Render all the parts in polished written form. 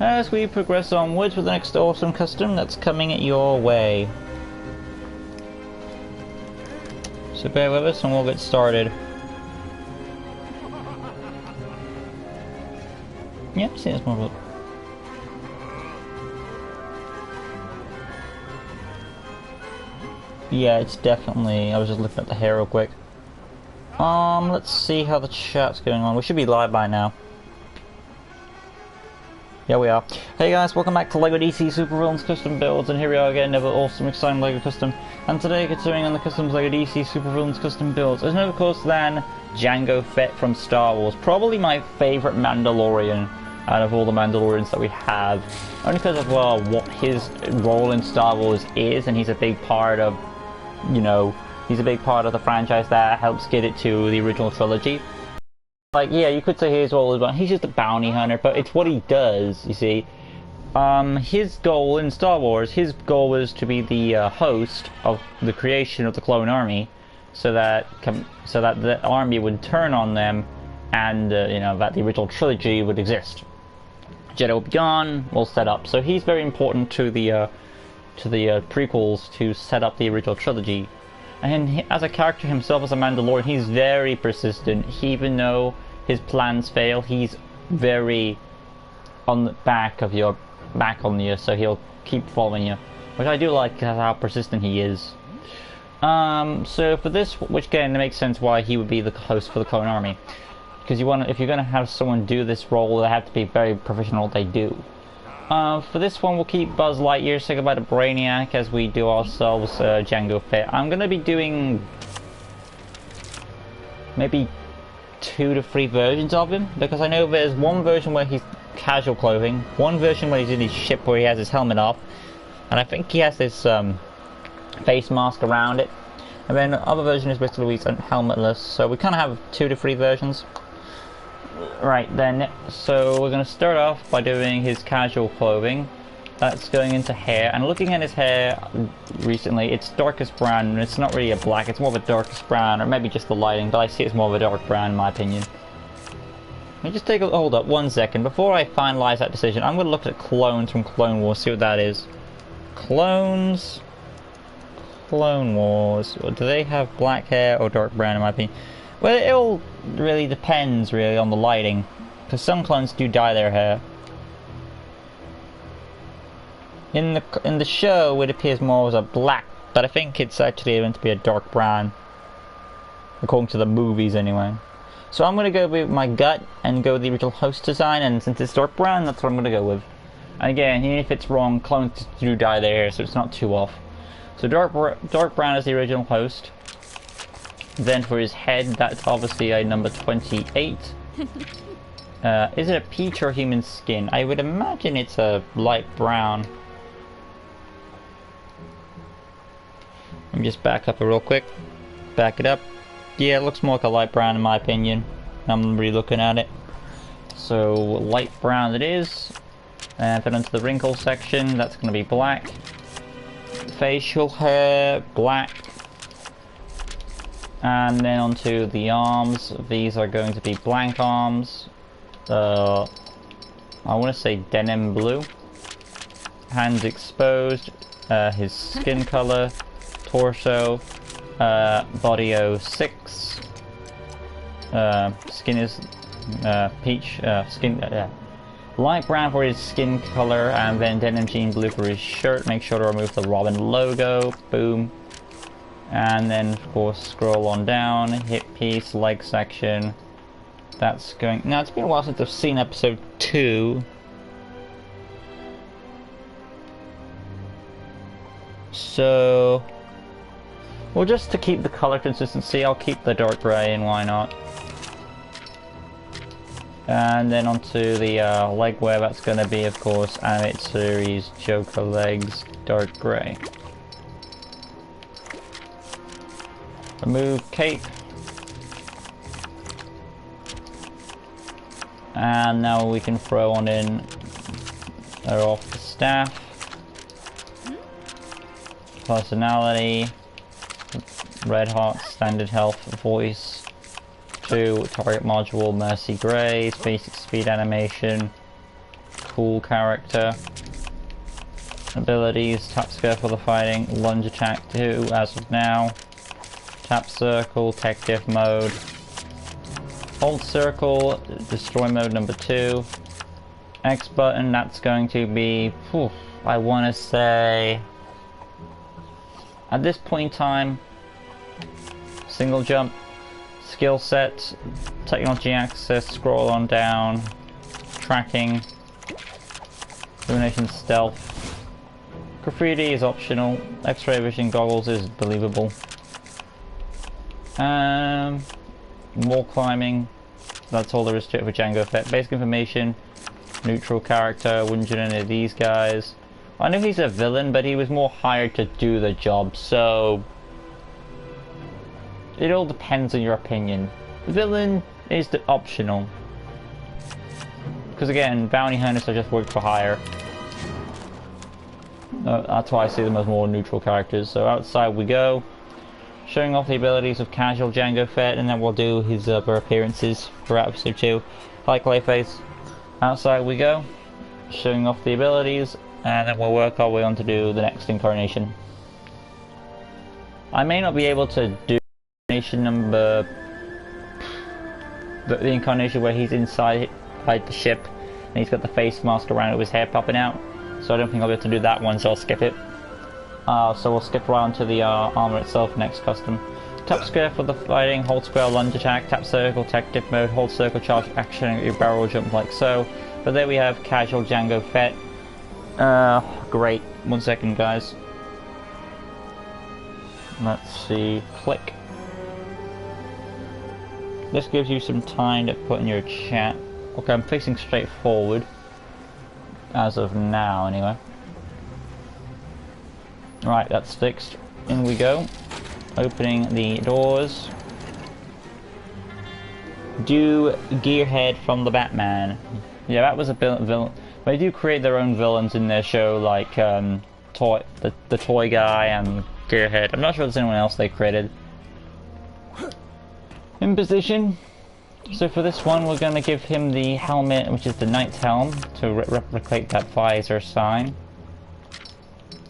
as we progress onwards with the next awesome custom that's coming your way. So bear with us and we'll get started. Yep, see this more. Yeah, it's definitely. I was just looking at the hair real quick. Let's see how the chat's going on. We should be live by now. Yeah, we are. Hey guys, welcome back to LEGO DC Super Villains Custom Builds, and here we are again, another awesome, exciting LEGO Custom. And today, continuing on the Customs LEGO DC Super Villains Custom Builds, is no of course than Jango Fett from Star Wars. Probably my favourite Mandalorian out of all the Mandalorians that we have. Only because of, well, what his role in Star Wars is, and he's a big part of, you know, he's a big part of the franchise that helps get it to the original trilogy. Like, yeah, you could say his role is, well, he's just a bounty hunter, but it's what he does, you see. His goal in Star Wars, his goal was to be the host of the creation of the clone army, so that the army would turn on them, and you know, that the original trilogy would exist. Jedi will be gone, we'll set up. So he's very important to the prequels to set up the original trilogy. And he, as a character himself, as a Mandalorian, he's very persistent. Even though his plans fail, he's very on the back on you, so he'll keep following you, which I do like how persistent he is. So for this, which again makes sense why he would be the host for the clone army, because if you're going to have someone do this role, they have to be very proficient in what they do. For this one, we'll keep Buzz Lightyear, say goodbye to Brainiac, as we do ourselves Jango Fett. I'm going to be doing maybe 2 to 3 versions of him, because I know there's one version where he's casual clothing, one version where he's in his ship where he has his helmet off, and I think he has this face mask around it, and then the other version is basically he's helmetless, so we kind of have 2 to 3 versions. Right then, so we're going to start off by doing his casual clothing. That's going into hair, and looking at his hair recently, it's darkest brown, and it's not really a black, it's more of a darkest brown, or maybe just the lighting, but I see it's more of a dark brown in my opinion. Let me just take a hold up 1 second. Before I finalize that decision, I'm going to look at clones from Clone Wars, see what that is. Clones. Clone Wars. Do they have black hair or dark brown in my opinion? Well, it all really depends, really, on the lighting, because some clones do dye their hair. In the show, it appears more as a black, but I think it's actually meant to be a dark brown, according to the movies, anyway. So I'm going to go with my gut and go with the original host design, and since it's dark brown, that's what I'm going to go with. And again, even if it's wrong, clones do dye their hair, so it's not too off. So dark brown is the original host. Then for his head, that's obviously a number 28. Is it a peach or human skin? I would imagine it's a light brown. Let me just back up it real quick. Back it up. Yeah, it looks more like a light brown in my opinion. I'm really looking at it. So light brown it is. And then onto the wrinkle section, that's going to be black. Facial hair, black. And then onto the arms, these are going to be blank arms. I want to say denim blue. Hands exposed, his skin color, torso, body 06. Skin is peach, light brown for his skin color, and then denim jean blue for his shirt. Make sure to remove the Robin logo, boom. And then, of course, scroll on down, hip piece, leg section. That's going... Now, it's been a while since I've seen episode 2. So... well, just to keep the color consistency, I'll keep the dark gray, and why not? And then onto the leg wear, that's going to be, of course, Animated Series, Joker legs, dark gray. Remove cape, and now we can throw on in off the staff, personality, red heart, standard health, voice, 2 target module, mercy grace, basic speed animation, cool character. Abilities, tap square for the fighting, lunge attack 2 as of now. Tap circle, tech diff mode. Hold circle, destroy mode number 2. X button, that's going to be, I want to say, at this point in time, single jump, skill set, technology access, scroll on down, tracking, illumination stealth, graffiti is optional, x-ray vision goggles is believable, wall climbing, that's all there is to it for Jango Fett. Basic information, neutral character, wouldn't you know any of these guys. I know he's a villain, but he was more hired to do the job, so it all depends on your opinion. The villain is optional. Because again, bounty hunters are just work for hire. That's why I see them as more neutral characters. So outside we go, showing off the abilities of casual Jango Fett, and then we'll do his other appearances for episode 2. Hi Clayface. Outside we go, showing off the abilities, and then we'll work our way on to do the next incarnation. I may not be able to do incarnation number... the incarnation where he's inside the ship, and he's got the face mask around with his hair popping out, so I don't think I'll be able to do that one, so I'll skip it. So we'll skip right onto the armor itself, next custom. Tap square for the fighting, hold square lunge attack, tap circle, tech diff mode, hold circle charge action, your barrel jump like so. But there we have casual Jango Fett. Great. 1 second guys. Let's see, click. This gives you some time to put in your chat. Okay, I'm facing straight forward. As of now, anyway. Right, that's fixed. In we go. Opening the doors. Do Gearhead from the Batman. Yeah, that was a villain. They do create their own villains in their show, like the toy guy and Gearhead. I'm not sure if there's anyone else they created. In position. So for this one, we're going to give him the helmet, which is the Knight's Helm, to replicate that visor sign.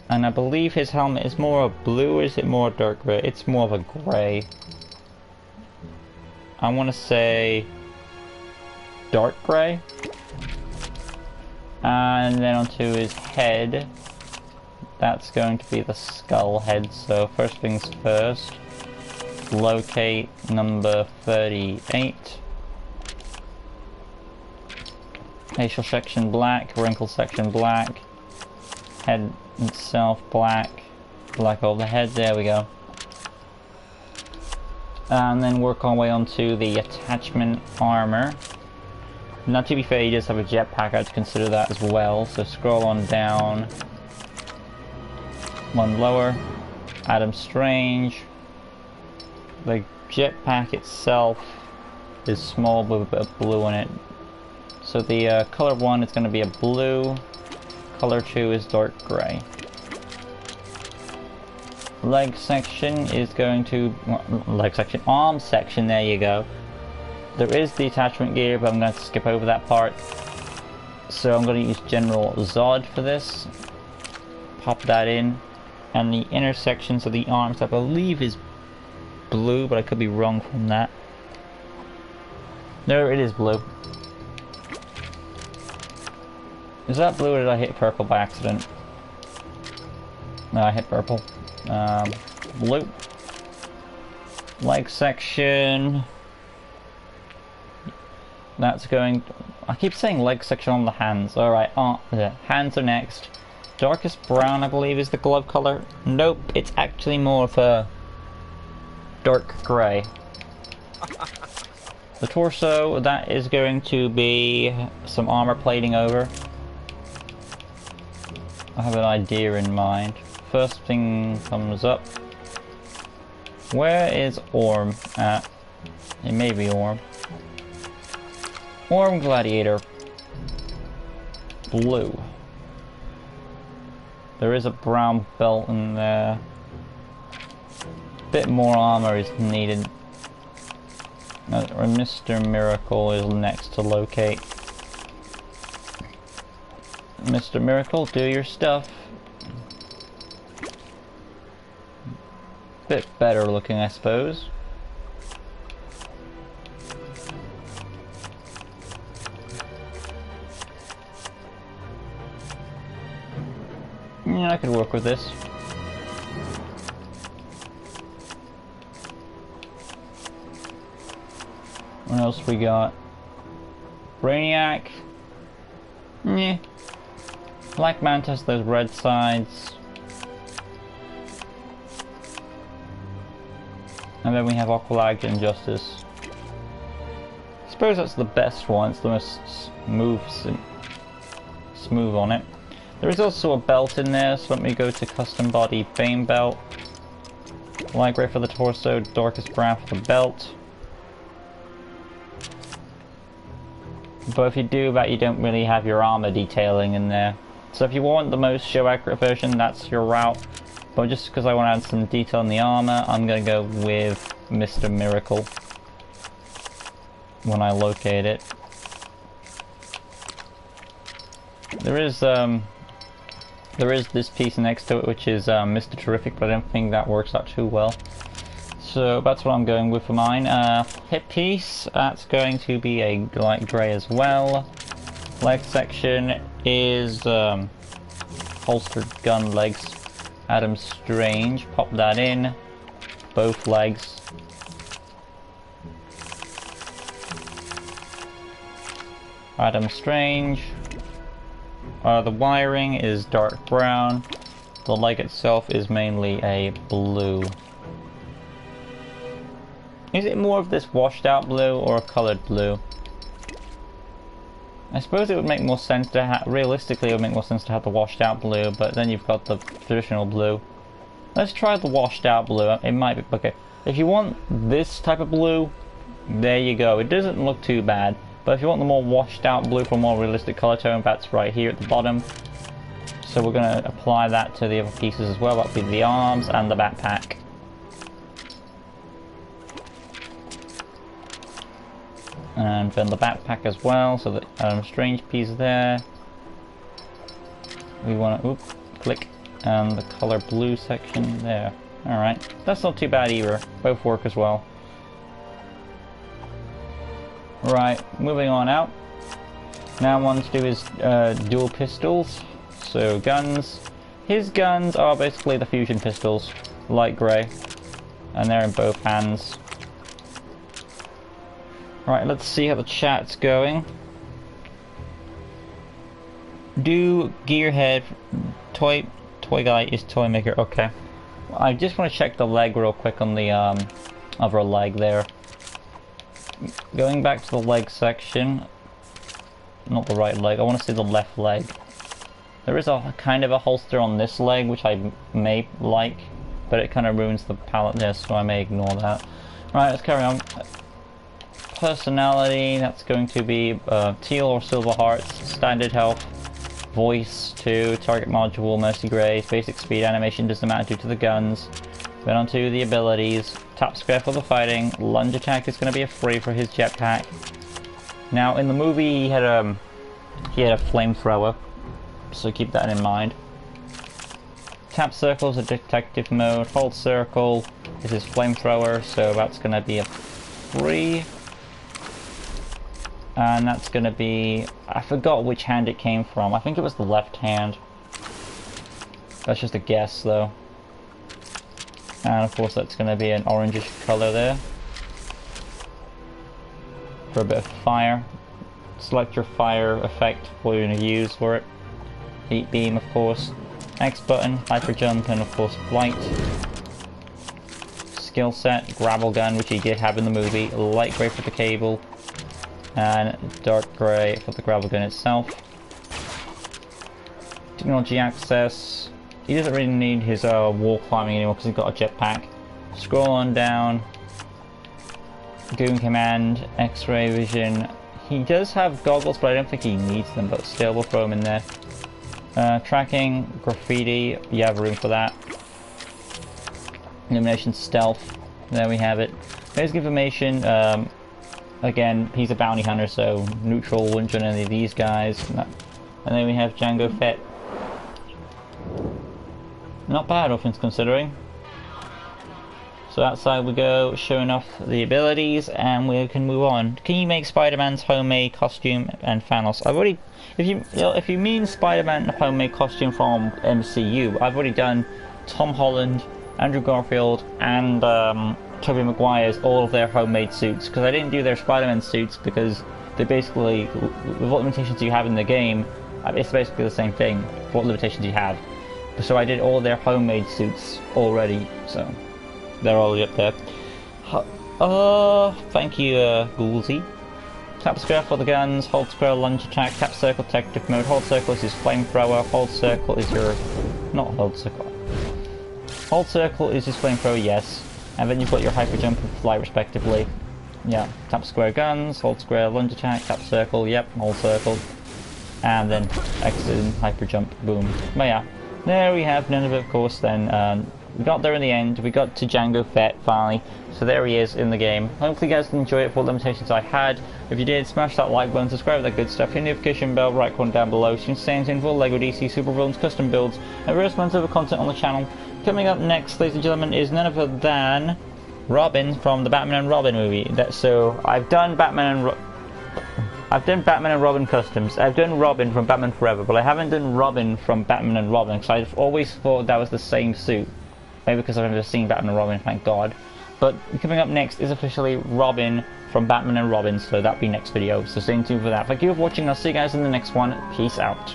And I believe his helmet is more of blue, or is it more dark gray? It's more of a gray. I want to say dark gray. And then onto his head. That's going to be the skull head. So first things first. Locate number 38. Facial section black, wrinkle section black. Head itself black over the head, there we go. And then work our way onto the attachment armor. Now to be fair, he does have a jetpack, I have to consider that as well, so scroll on down. One lower, Adam Strange. The jetpack itself is small with a bit of blue on it. So the color 1 is going to be a blue. Color 2 is dark gray. Leg section is going to... arm section, there you go. There is the attachment gear, but I'm going to skip over that part. So I'm going to use General Zod for this. Pop that in. And the inner sections of the arms, I believe, is blue, but I could be wrong from that. No, it is blue. Is that blue, or did I hit purple by accident? No, I hit purple. Blue. Leg section. That's going... I keep saying leg section on the hands. Alright, hands are next. Darkest brown, I believe, is the glove color. Nope, it's actually more of a dark grey. The torso, that is going to be some armor plating over. I have an idea in mind. First thing comes up. Where is Orm at? It may be Orm. Orm Gladiator. Blue. There is a brown belt in there. Bit more armor is needed. Mr. Miracle is next to locate. Mr. Miracle, do your stuff. Bit better looking, I suppose. Yeah, I could work with this. What else we got? Brainiac. Yeah. Black Manta has those red sides. And then we have Aqualad and Justice. I suppose that's the best one. It's the most smooth on it. There is also a belt in there, so let me go to Custom Body Bane Belt. Light grey for the torso, darkest brown for the belt. But if you do that, you don't really have your armor detailing in there. So if you want the most show accurate version, that's your route. But just because I want to add some detail in the armor, I'm going to go with Mr. Miracle when I locate it. There is this piece next to it, which is Mr. Terrific, but I don't think that works out too well. So that's what I'm going with for mine. Hip piece, that's going to be a light grey as well. Leg section is holstered gun legs. Adam Strange, pop that in. Both legs. Adam Strange. The wiring is dark brown. The leg itself is mainly a blue. Is it more of this washed out blue or a colored blue? I suppose it would make more sense to have, realistically it would make more sense to have the washed out blue, but then you've got the traditional blue. Let's try the washed out blue. It might be, okay. If you want this type of blue, there you go. It doesn't look too bad, but if you want the more washed out blue for a more realistic color tone, that's right here at the bottom. So we're going to apply that to the other pieces as well. That'll be the arms and the backpack. And then the backpack as well, so the strange piece there. We want to, click, and the color blue section there. Alright, that's not too bad either. Both work as well. Right, moving on out. Now I want to do his dual pistols. So guns. His guns are basically the fusion pistols, light grey, and they're in both hands. Right, let's see how the chat's going. Do Gearhead toy guy is toy maker. Okay. I just want to check the leg real quick on the other leg there. Going back to the leg section. Not the right leg. I want to see the left leg. There is a kind of a holster on this leg, which I may like, but it kind of ruins the palette there, so I may ignore that. Right, let's carry on. Personality, that's going to be teal or silver hearts, standard health, voice 2, target module, mercy grey, basic speed, animation doesn't matter due to the guns. Then on to the abilities, tap square for the fighting, lunge attack is going to be a free for his jetpack. Now in the movie he had a flamethrower, so keep that in mind. Tap circle is a detective mode, hold circle is his flamethrower, so that's going to be a free. And that's going to be, I forgot which hand it came from. I think it was the left hand. That's just a guess though. And of course that's going to be an orangish color there. For a bit of fire. Select your fire effect what you're going to use for it. Heat beam of course. X button, hyper jump, and of course flight. Skill set, grapple gun, which he did have in the movie. Light grey for the cable. And dark grey for the gravel gun itself. Technology access. He doesn't really need his wall climbing anymore because he's got a jetpack. Scroll on down. Goon command, X-ray vision. He does have goggles, but I don't think he needs them. But still, we'll throw him in there. Tracking, graffiti. You have room for that. Illumination, stealth. There we have it. Basic information. Again, he's a bounty hunter, so neutral wouldn't join any of these guys. And then we have Jango Fett. Not bad, all things considering. So outside we go, showing off the abilities, and we can move on. Can you make Spider-Man's homemade costume and Thanos? I've already, if you mean Spider-Man homemade costume from MCU, I've already done Tom Holland, Andrew Garfield, and Tobey Maguire's all of their homemade suits, because I didn't do their Spider-Man suits because they basically, with what limitations you have in the game, it's basically the same thing. What limitations you have. So I did all their homemade suits already, so they're already up there. Thank you, Goolsy. Tap square for the guns, hold square lunge attack, tap circle detective mode, hold circle is his flamethrower, hold circle is your... not hold circle. Hold circle is his flamethrower, yes. And then you've got your hyper jump and fly respectively. Yeah, tap square guns, hold square lunge attack, tap circle, yep, hold circle. And then exit and hyper jump, boom. But yeah. There we have none of it, of course, then. We got there in the end, we got to Jango Fett, finally. So there he is in the game. Hopefully you guys can enjoy it for what limitations I had. If you did, smash that like button, subscribe, that good stuff. Hit the notification bell right corner down below so you can stay in tune for LEGO DC Supervillains custom builds and various amounts of content on the channel. Coming up next, ladies and gentlemen, is none other than Robin from the Batman and Robin movie. So I've done Batman and Robin customs. I've done Robin from Batman Forever, but I haven't done Robin from Batman and Robin because I've always thought that was the same suit. Maybe because I've never seen Batman and Robin, thank God. But coming up next is officially Robin from Batman and Robin, so that'll be next video. So stay tuned for that. Thank you for watching. I'll see you guys in the next one. Peace out.